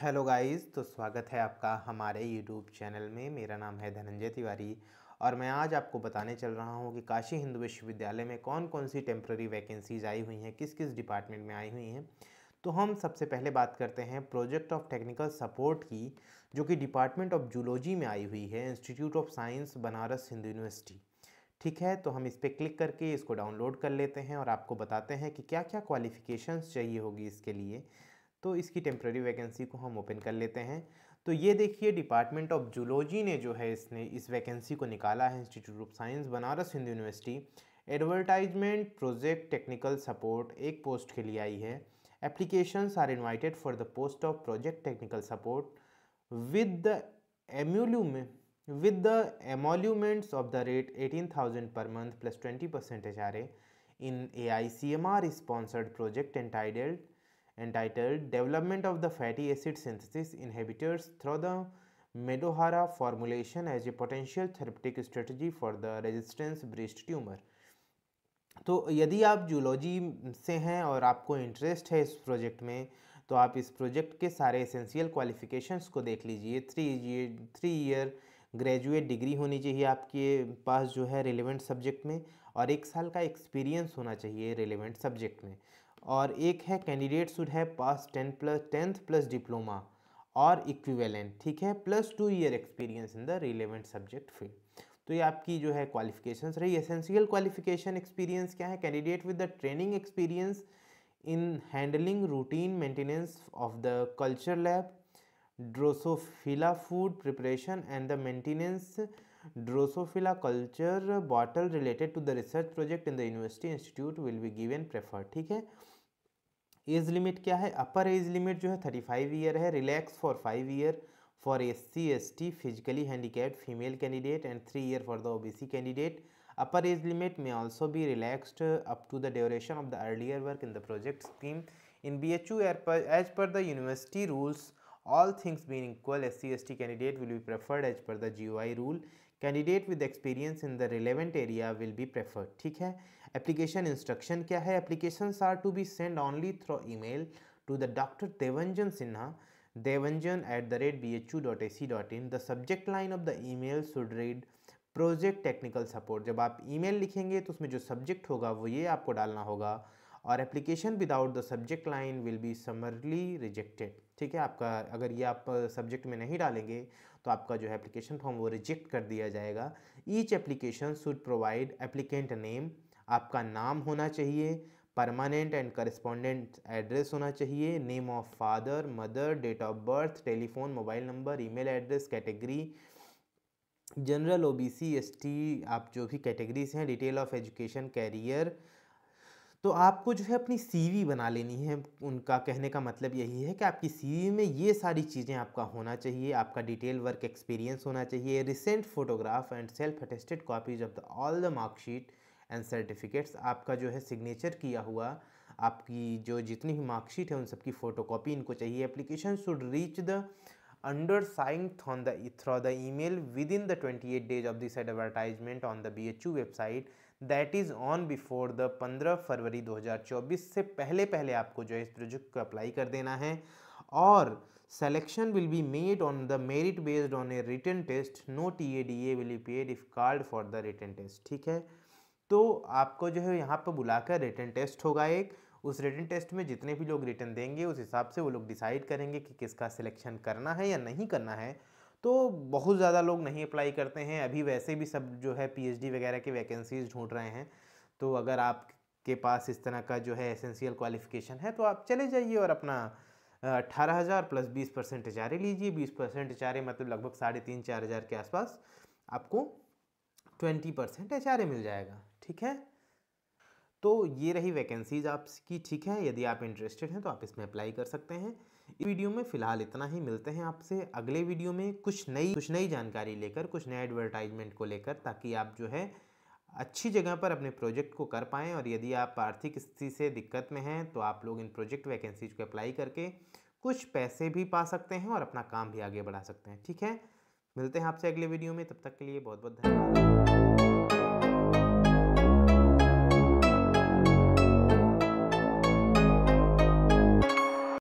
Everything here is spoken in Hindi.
हेलो गाइस, तो स्वागत है आपका हमारे यूट्यूब चैनल में। मेरा नाम है धनंजय तिवारी और मैं आज आपको बताने चल रहा हूं कि काशी हिंदू विश्वविद्यालय में कौन कौन सी टेम्प्रेरी वैकेंसीज आई हुई हैं, किस किस डिपार्टमेंट में आई हुई हैं। तो हम सबसे पहले बात करते हैं प्रोजेक्ट ऑफ टेक्निकल सपोर्ट की, जो कि डिपार्टमेंट ऑफ जूलॉजी में आई हुई है, institute of science Banaras Hindu university. ठीक है, तो हम इस पर क्लिक करके इसको डाउनलोड कर लेते हैं और आपको बताते हैं कि क्या क्या क्वालिफ़िकेशंस चाहिए होगी इसके लिए। तो इसकी टेम्प्रेरी वैकेंसी को हम ओपन कर लेते हैं। तो ये देखिए, डिपार्टमेंट ऑफ जूलॉजी ने जो है इसने इस वैकेंसी को निकाला है, institute of science Banaras Hindu university. Advertisement project technical support एक पोस्ट के लिए आई है। Applications are invited for the post of project technical support with the emolument with the emoluments of the rate 18,000 per month plus 20% HRA in AICMR sponsored project entitled Development of the Fatty Acid Synthesis Inhibitors through the Medohara formulation as a potential therapeutic strategy for the resistance breast tumor। तो यदि आप जूलॉजी से हैं और आपको इंटरेस्ट है इस प्रोजेक्ट में, तो आप इस प्रोजेक्ट के सारे एसेंशियल क्वालिफ़िकेशंस को देख लीजिए। थ्री ईयर ग्रेजुएट डिग्री होनी चाहिए आपके पास जो है रिलेवेंट सब्जेक्ट में, और 1 साल का एक्सपीरियंस होना चाहिए रिलेवेंट सब्जेक्ट में। और एक है candidate should have pass 10th plus diploma और इक्विवेलेंट, ठीक है, plus 2 year experience in the relevant subject field. तो ये आपकी जो है क्वालिफिकेशंस रही। एसेंशियल क्वालिफिकेशन एक्सपीरियंस क्या है? Candidate with the training experience in handling routine maintenance of the culture lab, drosophila food preparation and the maintenance drosophila culture bottle related to the research project in the university institute will be given prefer. ठीक है। एज लिमिट क्या है? अपर एज लिमिट जो है 35 ईयर है, relax for 5 year for SC, ST, physically handicapped female candidate and 3 year for the OBC candidate. Upper age limit may also be relaxed up to the duration of the earlier work in the project scheme. In BHU, as per the university rules, all things being equal, SC, ST candidate will be preferred as per the GOI rule. Candidate with experience in the relevant area will be preferred. ठीक है। Application instruction क्या है? Applications are to be sent only through email to the Dr. Devanjan Sinha, devanjan@bhu.ac.in। The subject line of the email should read project technical support. जब आप ईमेल लिखेंगे तो उसमें जो सब्जेक्ट होगा वो ये आपको डालना होगा, और application without the subject line will be समरली rejected. ठीक है, आपका अगर ये आप सब्जेक्ट में नहीं डालेंगे तो आपका जो है एप्लीकेशन फॉर्म वो रिजेक्ट कर दिया जाएगा। Each application should provide applicant name, आपका नाम होना चाहिए, परमानेंट एंड करस्पॉन्डेंट एड्रेस होना चाहिए, name of father mother, date of birth, telephone mobile number, email address, category general, OBC, ST, आप जो भी कैटेगरीज हैं, डिटेल ऑफ एजुकेशन, कैरियर। तो आपको जो है अपनी सीवी बना लेनी है। उनका कहने का मतलब यही है कि आपकी सीवी में ये सारी चीज़ें आपका होना चाहिए, आपका डिटेल वर्क एक्सपीरियंस होना चाहिए, recent photograph and self attested copies of the all the marksheet and certificates, आपका जो है सिग्नेचर किया हुआ आपकी जो जितनी भी मार्कशीट है उन सबकी फ़ोटोकॉपी इनको चाहिए। Application should reach the undersigned on the through the email within the 28 days of this advertisement on the BHU website, that is on before the 15 फरवरी 2024 से पहले पहले आपको जो है इस प्रोजेक्ट को अप्लाई कर देना है। और selection will be made on the merit based on a written test, no TADA will be paid if called for the written test। ठीक है, तो आपको जो है यहाँ पर बुलाकर रिटन टेस्ट होगा एक। उस रिटन टेस्ट में जितने भी लोग रिटन देंगे उस हिसाब से वो लोग डिसाइड करेंगे कि किसका सिलेक्शन करना है या नहीं करना है। तो बहुत ज़्यादा लोग नहीं अप्लाई करते हैं अभी, वैसे भी सब जो है पीएचडी वगैरह की वैकेंसीज ढूंढ रहे हैं। तो अगर आपके पास इस तरह का जो है एसेंशियल क्वालिफिकेशन है तो आप चले जाइए और अपना 18,000 प्लस 20% एचआरए लीजिए। 20% एचआरए मतलब लगभग 3,500-4,000 के आसपास आपको 20% एचआरए मिल जाएगा। ठीक है, तो ये रही वैकेंसीज आपकी। ठीक है, यदि आप इंटरेस्टेड हैं तो आप इसमें अप्लाई कर सकते हैं। इस वीडियो में फ़िलहाल इतना ही। मिलते हैं आपसे अगले वीडियो में कुछ नई जानकारी लेकर, कुछ नए एडवर्टाइजमेंट को लेकर, ताकि आप जो है अच्छी जगह पर अपने प्रोजेक्ट को कर पाएँ। और यदि आप आर्थिक स्थिति से दिक्कत में हैं तो आप लोग इन प्रोजेक्ट वैकेंसीज को अप्लाई करके कुछ पैसे भी पा सकते हैं और अपना काम भी आगे बढ़ा सकते हैं। ठीक है, मिलते हैं आपसे अगले वीडियो में, तब तक के लिए बहुत बहुत धन्यवाद।